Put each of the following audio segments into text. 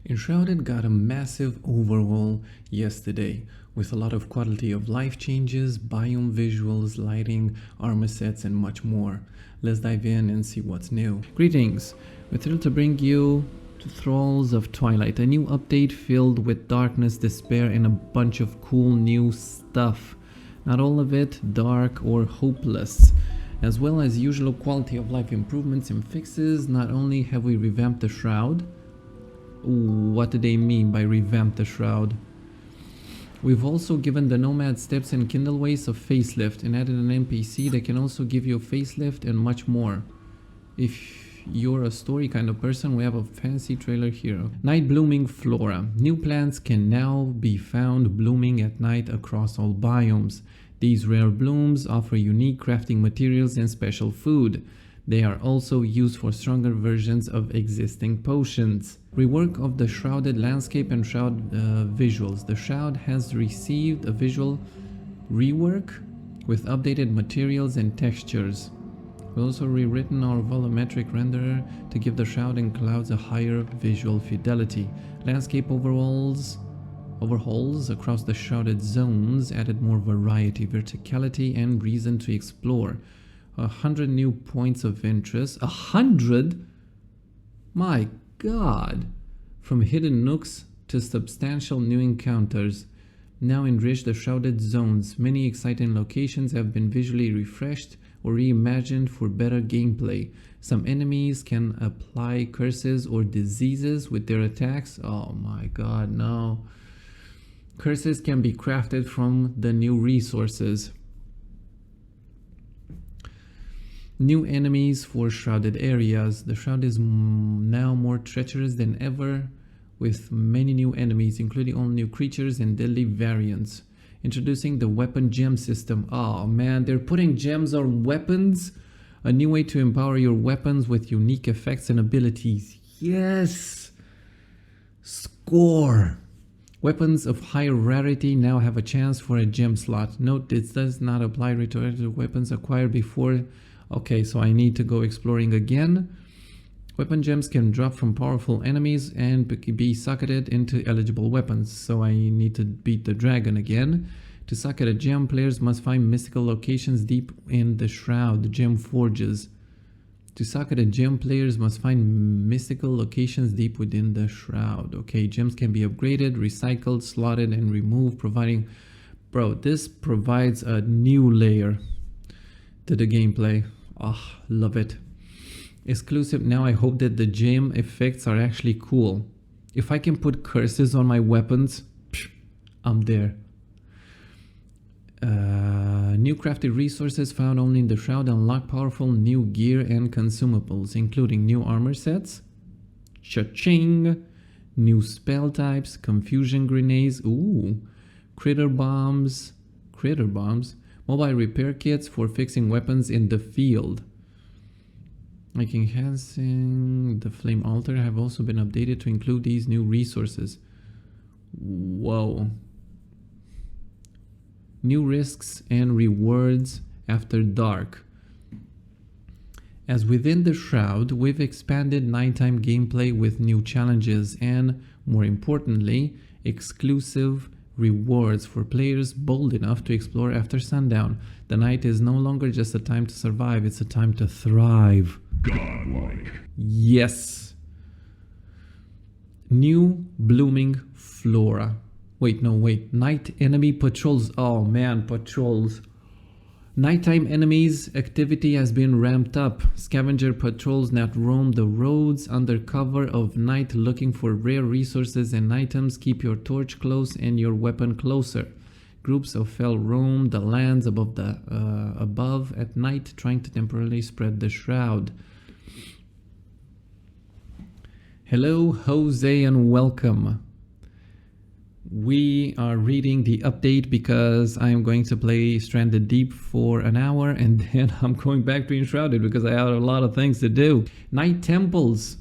Enshrouded got a massive overhaul yesterday with a lot of quality of life changes, biome visuals, lighting, armor sets, and much more. Let's dive in and see what's new. Greetings! We're thrilled to bring you to Thralls of Twilight, a new update filled with darkness, despair, and a bunch of cool new stuff. Not all of it dark or hopeless. As well as usual quality of life improvements and fixes, not only have we revamped the Shroud. What do they mean by revamp the Shroud? We've also given the Nomad Steps and Kindleways a facelift and added an NPC that can also give you a facelift and much more. If you're a story kind of person, we have a fancy trailer here. Night blooming Flora. New plants can now be found blooming at night across all biomes. These rare blooms offer unique crafting materials and special food. They are also used for stronger versions of existing potions. Rework of the Shrouded landscape and Shroud visuals. The Shroud has received a visual rework with updated materials and textures. We've also rewritten our volumetric renderer to give the Shroud and clouds a higher visual fidelity. Landscape overhauls across the Shrouded zones added more variety, verticality, and reason to explore. 100 new points of interest. 100? My god! From hidden nooks to substantial new encounters. Now enrich the Shrouded zones. Many exciting locations have been visually refreshed or reimagined for better gameplay. Some enemies can apply curses or diseases with their attacks. Oh my god, no. Curses can be crafted from the new resources. New enemies for Shrouded areas. The Shroud is now more treacherous than ever, with many new enemies, including all new creatures and deadly variants. Introducing the weapon gem system. Oh man, they're putting gems on weapons? A new way to empower your weapons with unique effects and abilities. Yes! Score! Weapons of higher rarity now have a chance for a gem slot. Note this does not apply retroactively to weapons acquired before. Okay, so I need to go exploring again. Weapon gems can drop from powerful enemies and be socketed into eligible weapons. So I need to beat the dragon again. To socket a gem, players must find mystical locations deep in the Shroud, the gem forges. To socket a gem, players must find mystical locations deep within the Shroud. Okay, gems can be upgraded, recycled, slotted, and removed, providing... Bro, this provides a new layer to the gameplay. Oh, love it. Exclusive. Now I hope that the gem effects are actually cool. If I can put curses on my weapons, I'm there. New crafted resources found only in the Shroud unlock powerful new gear and consumables, including new armor sets, cha-ching, new spell types, confusion grenades, ooh, critter bombs, mobile repair kits for fixing weapons in the field. Like enhancing the flame altar have also been updated to include these new resources. Whoa. New risks and rewards after dark. As within the Shroud, we've expanded nighttime gameplay with new challenges and, more importantly, exclusive rewards for players bold enough to explore after sundown. The night is no longer just a time to survive, it's a time to thrive. Godlike. Yes. New blooming Flora. Wait. Night enemy patrols. Oh man, patrols. Nighttime enemies activity has been ramped up. Scavenger patrols now roam the roads under cover of night looking for rare resources and items. Keep your torch close and your weapon closer. Groups of fel roam the lands above at night, trying to temporarily spread the Shroud. Hello, Jose, and welcome. We are reading the update because I am going to play Stranded Deep for an hour and then I'm going back to Enshrouded because I have a lot of things to do. Night temples.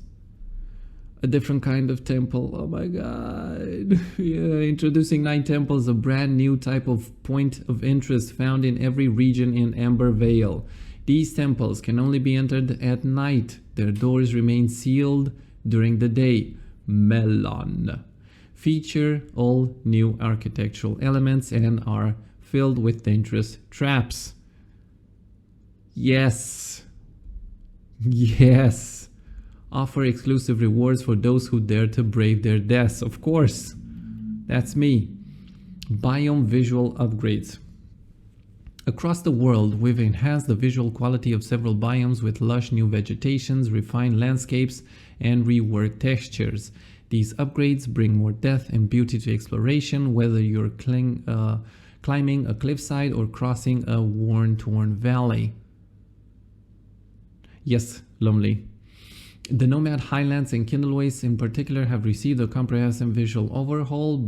A different kind of temple. Oh my god. Yeah, introducing night temples, a brand new type of point of interest found in every region in Amber Vale. These temples can only be entered at night. Their doors remain sealed during the day. melon. Feature all new architectural elements and are filled with dangerous traps. Yes. Yes. Offer exclusive rewards for those who dare to brave their deaths. Of course. That's me. Biome visual upgrades. Across the world, we've enhanced the visual quality of several biomes with lush new vegetations, refined landscapes, and reworked textures. These upgrades bring more depth and beauty to exploration, whether you're climbing a cliffside or crossing a worn-torn valley. Yes, lonely. The Nomad Highlands and Kindleways in particular have received a comprehensive visual overhaul,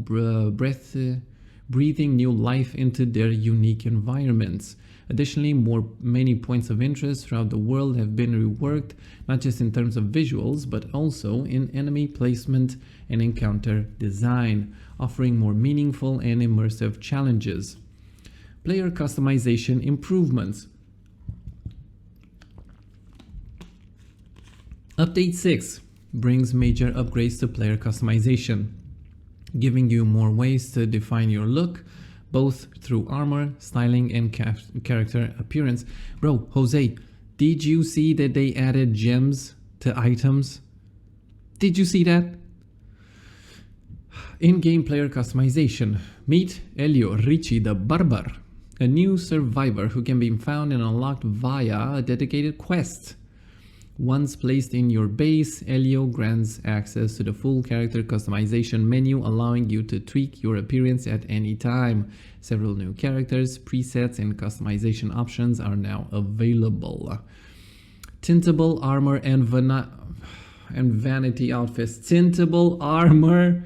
breathing new life into their unique environments. Additionally, many points of interest throughout the world have been reworked, not just in terms of visuals, but also in enemy placement and encounter design, offering more meaningful and immersive challenges. Player customization improvements. Update 6 brings major upgrades to player customization, giving you more ways to define your look, both through armor, styling, and character appearance. Bro, Jose, did you see that they added gems to items? Did you see that? In-game player customization. Meet Elio Ricci the Barber, a new survivor who can be found and unlocked via a dedicated quest. Once placed in your base, Elio grants access to the full character customization menu, allowing you to tweak your appearance at any time. Several new characters, presets, and customization options are now available. Tintable armor and vanity outfits. Tintable armor.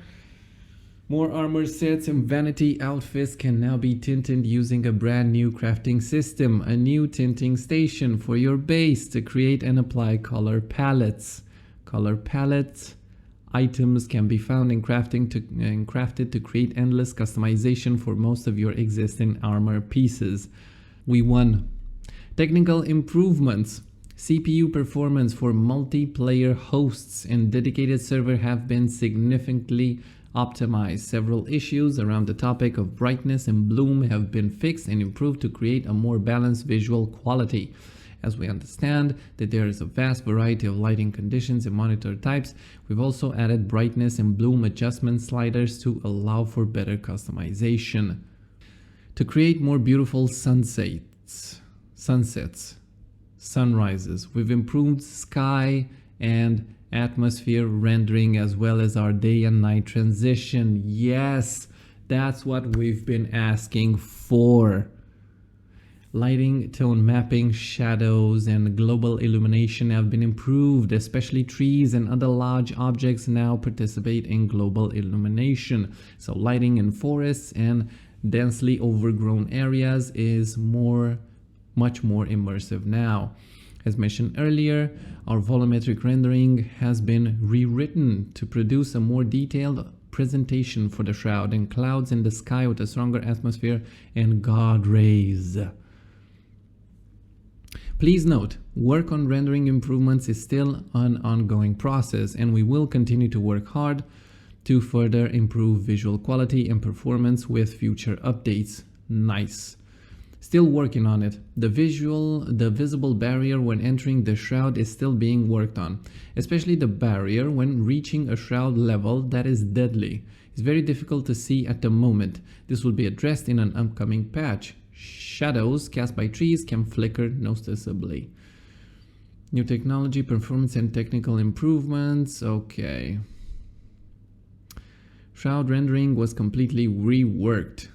More armor sets and vanity outfits can now be tinted using a brand new crafting system, a new tinting station for your base to create and apply color palettes. Color palettes items can be found and crafted to create endless customization for most of your existing armor pieces. We won. Technical improvements. CPU performance for multiplayer hosts and dedicated server have been significantly optimized. Several issues around the topic of brightness and bloom have been fixed and improved to create a more balanced visual quality. As we understand that there is a vast variety of lighting conditions and monitor types, we've also added brightness and bloom adjustment sliders to allow for better customization. To create more beautiful sunsets, sunrises, we've improved sky and atmosphere rendering as well as our day and night transition. Yes, that's what we've been asking for. Lighting, tone mapping, shadows, and global illumination have been improved, especially trees and other large objects now participate in global illumination. So lighting in forests and densely overgrown areas is much more immersive now. As mentioned earlier, our volumetric rendering has been rewritten to produce a more detailed presentation for the shroud and clouds in the sky with a stronger atmosphere and God rays. Please note, work on rendering improvements is still an ongoing process, and we will continue to work hard to further improve visual quality and performance with future updates. Nice. Still working on it. The visible barrier when entering the shroud is still being worked on, especially the barrier when reaching a shroud level that is deadly. It's very difficult to see at the moment. This will be addressed in an upcoming patch. Shadows cast by trees can flicker noticeably. New technology, performance, and technical improvements. Okay. Shroud rendering was completely reworked.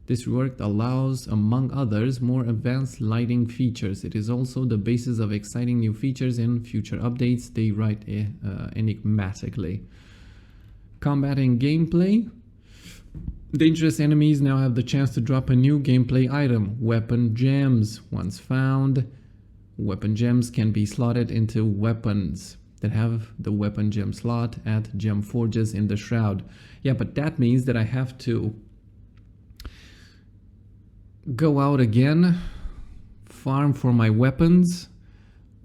This rework allows, among others, more advanced lighting features. It is also the basis of exciting new features in future updates, they write enigmatically. Combat and gameplay. Dangerous enemies now have the chance to drop a new gameplay item, weapon gems. Once found, weapon gems can be slotted into weapons that have the weapon gem slot at gem forges in the shroud. Yeah, but that means that I have to go out again, farm for my weapons,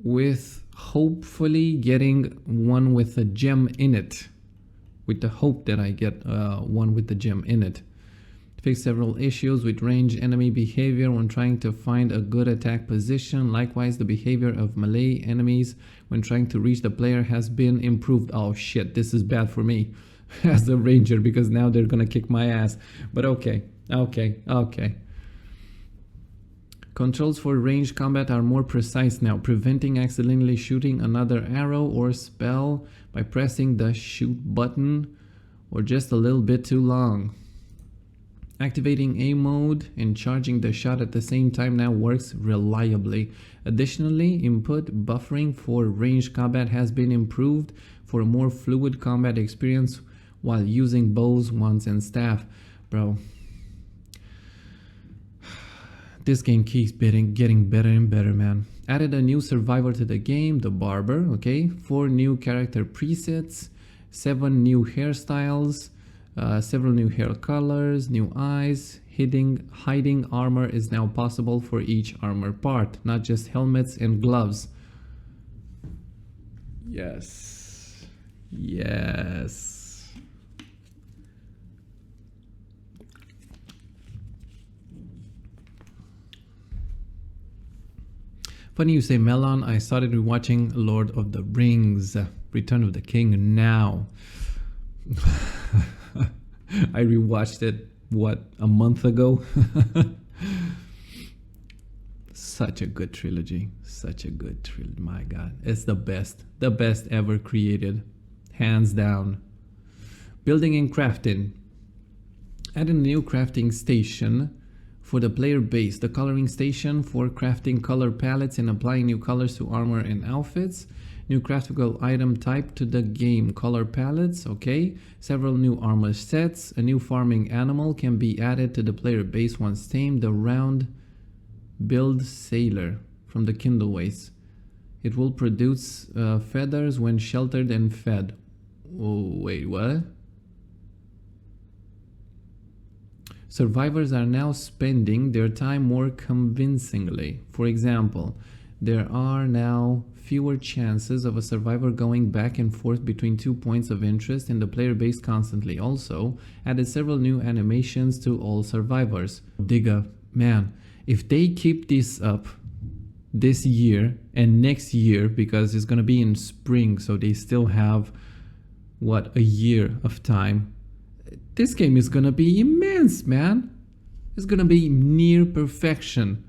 with hopefully getting one with a gem in it. with the hope that I get one with the gem in it. Fix several issues with ranged enemy behavior when trying to find a good attack position. Likewise, the behavior of melee enemies when trying to reach the player has been improved. Oh shit, this is bad for me as a ranger, because now they're gonna kick my ass. But okay. Controls for ranged combat are more precise now, preventing accidentally shooting another arrow or spell by pressing the shoot button or just a little bit too long. Activating A mode and charging the shot at the same time now works reliably. Additionally, input buffering for ranged combat has been improved for a more fluid combat experience while using bows, wands, and staff. Bro, this game keeps getting better and better, man. Added a new survivor to the game, the barber, okay? 4 new character presets, 7 new hairstyles, several new hair colors, new eyes. Hiding armor is now possible for each armor part, not just helmets and gloves. Yes. Funny you say Melon. I started rewatching Lord of the Rings, Return of the King now. I rewatched it, what, a month ago? Such a good trilogy. My God. It's the best ever created. Hands down. Building and crafting. Add a new crafting station for the player base. The coloring station for crafting color palettes and applying new colors to armor and outfits. New craftable item type to the game. Color palettes, okay. Several new armor sets. A new farming animal can be added to the player base once tamed. The round billed sailor from the Kindleways. It will produce feathers when sheltered and fed. Oh, wait, what? Survivors are now spending their time more convincingly. For example, there are now fewer chances of a survivor going back and forth between 2 points of interest in the player base constantly. Also, added several new animations to all survivors. Digga, man, if they keep this up this year and next year, because it's gonna be in spring, so they still have, what, a year of time. This game is gonna be immense, man. It's gonna be near perfection.